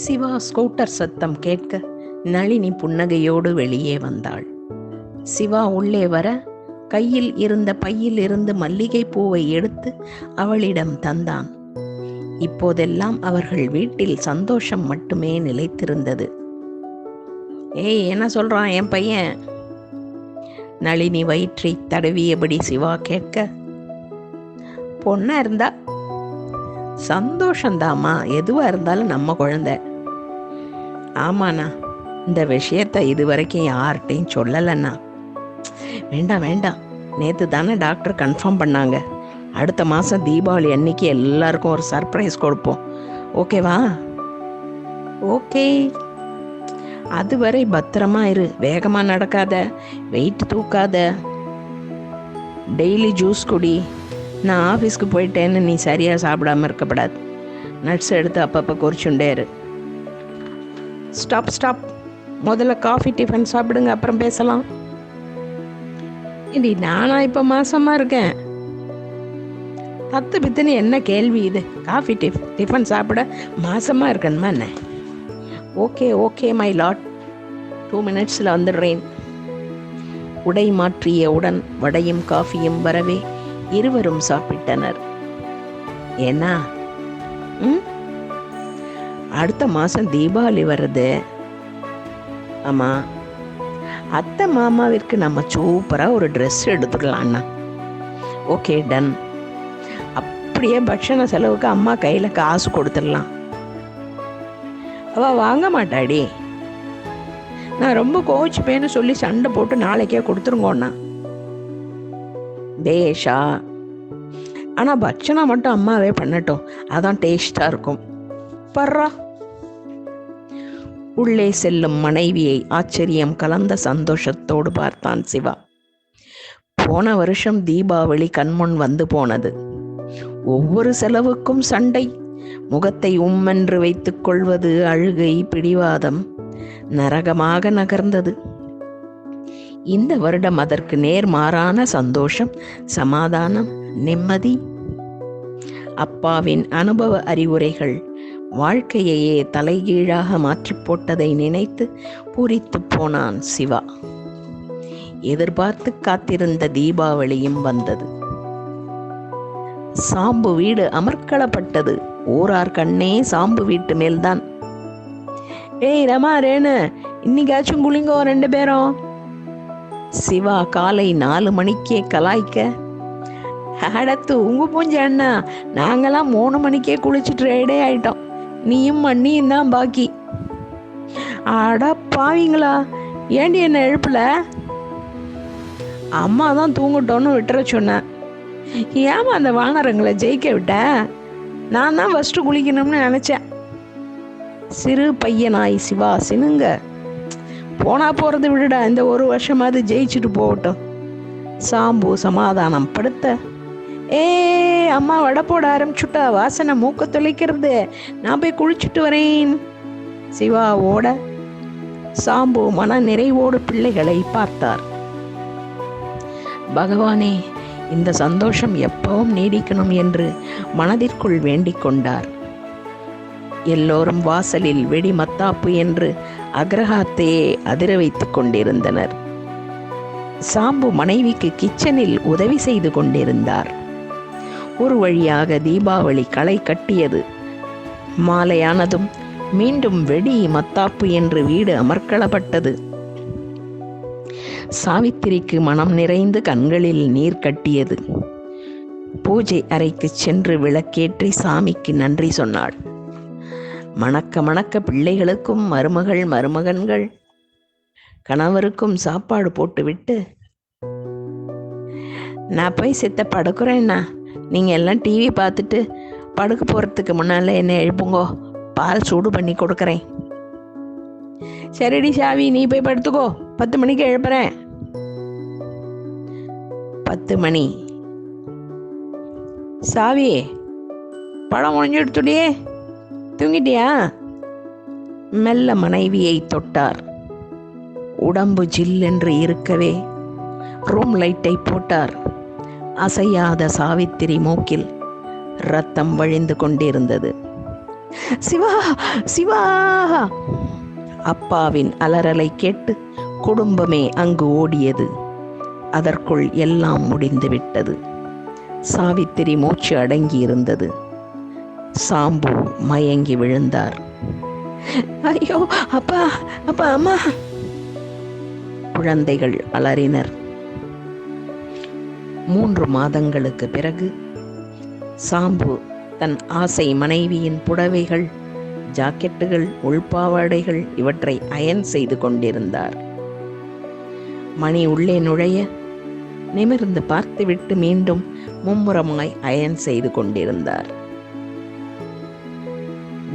Siva scooter சத்தம் கேட்க நளினி புன்னகையோடு வெளியே வந்தாள். சிவா உள்ளே வர கையில் இருந்த பையில் இருந்து மல்லிகை பூவை எடுத்து அவளிடம் தந்தான். இப்போதெல்லாம் அவர்கள் வீட்டில் சந்தோஷம் மட்டுமே நிலைத்திருந்தது. ஏய், என்ன சொல்றான் என் பையன்? நளினி வயிற்றை தடவியபடி சிவா கேட்க, பொண்ணா இருந்தா சந்தோஷந்தாமா, எதுவா இருந்தாலும் நம்ம குழந்தை. ஆமாண்ணா, இந்த விஷயத்தை இதுவரைக்கும் யார்கிட்டையும் சொல்லலைண்ணா. வேண்டாம் வேண்டாம், நேற்று தானே டாக்டர் கன்ஃபார்ம் பண்ணாங்க. அடுத்த மாதம் தீபாவளி அன்னைக்கு எல்லாருக்கும் ஒரு சர்ப்ரைஸ் கொடுப்போம். ஓகேவா? ஓகே. அதுவரை பத்திரமா இரு, வேகமாக நடக்காத, வெயிட் தூக்காத, டெய்லி ஜூஸ் குடி. நான் ஆஃபீஸ்க்கு போயிட்டேன்னு நீ சரியாக சாப்பிடாமல் இருக்கப்படாது. நட்ஸ் எடுத்து அப்பப்போ குறிச்சுண்டே இரு. ஸ்டாப், முதல்ல காஃபி டிஃபன் சாப்பிடுங்க, அப்புறம் பேசலாம். இடி, நானா இப்போ மாசமாக இருக்கேன்? பித்துன்னு என்ன கேள்வி இது? காஃபி டிஃபன் சாப்பிட மாசமாக இருக்கணுமா என்ன? ஓகே மை லாட், 2 மினிட்ஸில் வந்துடுறேன். உடை மாற்றியவுடன் வடையும் காஃபியும் வரவே இருவரும் சாப்பிட்டனர். ஏன்னா அடுத்த மாதம் தீபாவளி வருது. ஆமாம், அத்தை மாமாவிற்கு நம்ம சூப்பராக ஒரு ட்ரெஸ் எடுத்துக்கலாம்ண்ணா. Okay, ton. அப்படியே பட்சண செலவுக்கு அம்மா கையில் காசு கொடுத்துடலாம். அவள் வாங்க மாட்டாடி. நான் ரொம்ப கோச்சுப்பேன்னு சொல்லி சண்டை போட்டு நாளைக்கே கொடுத்துருங்கோண்ணா. பேஷா, ஆனால் பட்சணா மட்டும் அம்மாவே பண்ணட்டும், அதான் டேஸ்டாக இருக்கும். பர்றா. உள்ளே செல்லும் மனைவியை ஆச்சரியம் கலந்த சந்தோஷத்தோடு பார்த்தான் சிவா. போன வருஷம் தீபாவளி கண்முன் வந்து போனது. ஒவ்வொரு செலவுக்கும் சண்டை, முகத்தை உம்மென்று வைத்துக் கொள்வது, அழுகை, பிடிவாதம் நரகமாக நகர்ந்தது. இந்த வருடம் அதற்கு நேர்மாறான சந்தோஷம், சமாதானம், நிம்மதி. அப்பாவின் அனுபவ அறிவுரைகள் வாழ்க்கையையே தலைகீழாக மாற்றி போட்டதை நினைத்து பூரித்து போனான் சிவா. எதிர்பார்த்து காத்திருந்த தீபாவளியும் வந்தது. சாம்பு வீடு அமர்க்களப்பட்டது. ஊரார் கண்ணே சாம்பு வீட்டு மேல்தான். ஏய் ரமா, ரேணு, இன்னைக்காச்சும் குளிங்கோ 2 பேரும். சிவா காலை 4 மணிக்கே கலாய்க்க, அடத்து உங்க பூஞ்சி அண்ணா, நாங்கெல்லாம் 3 மணிக்கே குளிச்சுட்டு ரெடி ஆயிட்டோம். நீயும் மண்ணியும் தான் பாக்கி. அடா பாவீங்களா, ஏண்டி என்ன எழுப்பல? அம்மா தான் தூங்கட்டோன்னு விட்டுற சொன்னேன். ஏமா அந்த வானரங்களை ஜெயிக்க விட்ட? நான் தான் ஃபஸ்ட்டு குளிக்கணும்னு நினச்சேன். சிறு பையனாய் சிவா சினுங்க. போனா போகிறது விடுடா, இந்த 1 வருஷமாவது ஜெயிச்சுட்டு போகட்டும். சாம்பு சமாதானம் படுத்த, அம்மா வடை போட ஆரம்பிச்சுட்டா, வாசனை மூக்க தொலைக்கிறது, நான் போய் குளிச்சுட்டு வரேன். சிவா ஓட சாம்பு மன நிறைவோடு பிள்ளைகளை பார்த்தார். பகவானே, இந்த சந்தோஷம் எப்பவும் நீடிக்கணும் என்று மனதிற்குள் வேண்டிக் கொண்டார். எல்லோரும் வாசலில் வெடி மத்தாப்பு என்று அக்ரஹாத்தையே அதிர வைத்துக் கொண்டிருந்தனர். சாம்பு மனைவிக்கு கிச்சனில் உதவி செய்து கொண்டிருந்தார். ஒரு வழியாக தீபாவளி களை கட்டியது. மாலையானதும் மீண்டும் வெடி மத்தாப்பு என்று வீடு அமர்க்களப்பட்டது. சாவித்திரிக்கு மனம் நிறைந்து கண்களில் நீர் கட்டியது. பூஜை அறைக்கு சென்று விளக்கேற்றி சாமிக்கு நன்றி சொன்னாள். மணக்க மணக்க பிள்ளைகளுக்கும் மருமகன்கள் கணவருக்கும் சாப்பாடு போட்டுவிட்டு, நான் போய் சித்த படுக்கிறேன்னா, நீங்கள் எல்லாம் டிவி பார்த்துட்டு படுக்க போகிறதுக்கு முன்னால் என்ன எழுப்புங்கோ, பால் சூடு பண்ணி கொடுக்குறேன். சரிடி சாவி, நீ போய் படுத்துக்கோ, 10 மணிக்கு எழுப்புறேன். 10 மணி. சாவி, படம் முடிஞ்சு எடுத்துடியே, தூங்கிட்டியா? மெல்ல மனைவியை தொட்டார். உடம்பு ஜில்லென்று இருக்கவே ரூம் லைட்டை போட்டார். அசையாத சாவித்திரி மூக்கில் இரத்தம் வழிந்து கொண்டிருந்தது. சிவா, சிவா! அப்பாவின் அலறலை கேட்டு குடும்பமே அங்கு ஓடியது. அதற்குள் எல்லாம் முடிந்துவிட்டது. சாவித்திரி மூச்சு அடங்கி இருந்தது. சாம்பு மயங்கி விழுந்தார். ஐயோ, அப்பா, அப்பா, அம்மா! குழந்தைகள் அலறினர். 3 மாதங்களுக்கு பிறகு சாம்பு தன் ஆசை மனைவியின் புடவைகள், ஜாக்கெட்டுகள், உள்பாவாடைகள் இவற்றை அயன் செய்து கொண்டிருந்தார். மணி உள்ளே நுழைய நிமிர்ந்து பார்த்துவிட்டு மீண்டும் மும்முரமாய் அயன் செய்து கொண்டிருந்தார்.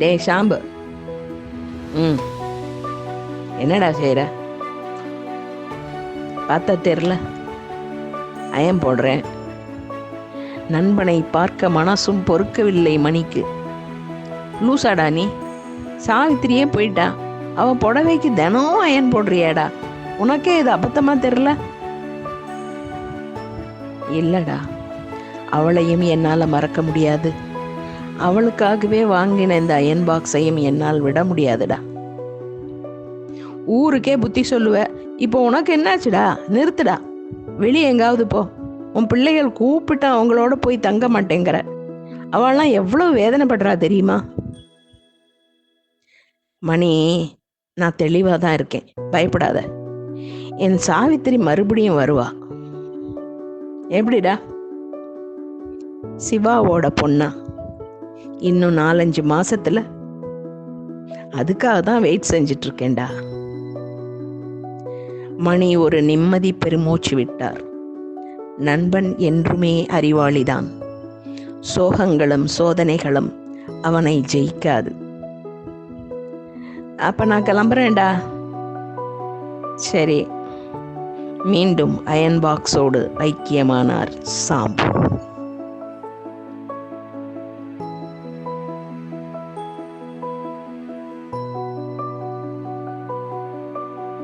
டே ஷாம்பு, என்னடா செய்ற? பார்த்தா தெரியல, அயன் போடுறேன். நண்பனை பார்க்க மனசும் பொறுக்கவில்லை மணிக்கு. லூசாடா நீ? சாவித்திரியே போயிட்டா, அவ புடவைக்கு தினம் அயன் போடுறியாடா? உனக்கே இது அபத்தமா தெரியல? இல்லடா, அவளையும் என்னால் மறக்க முடியாது. அவளுக்காகவே வாங்கின இந்த அயன் பாக்ஸையும் என்னால் விட முடியாதுடா. ஊருக்கே புத்தி சொல்லுவ, இப்போ உனக்கு என்னாச்சுடா? நிறுத்துடா, வெளியே எங்காவது போ. உன் பிள்ளைகள் கூப்பிட்டு அவங்களோட போய் தங்க மாட்டேங்கிற. அவள்லாம் எவ்வளவு வேதனைப்படுறா தெரியுமா? மணி, நான் தெளிவாக தான் இருக்கேன், பயப்படாத. என் சாவித்திரி மறுபடியும் வருவா. எப்படிடா? சிவாவோட பொண்ணா? இன்னும் 4-5 மாசத்துல. அதுக்காக தான் வெயிட் செஞ்சிட்டு இருக்கேன்டா. மணி ஒரு நிம்மதி பெருமூச்சு விட்டார். நண்பன் என்றுமே அறிவாளிதான். சோகங்களும் சோதனைகளும் அவனை ஜெயிக்காது. அப்ப நான் கிளம்புறேன்டா. சரி. மீண்டும் அயன் பாக்ஸோடு ஐக்கியமானார் சாம்பு.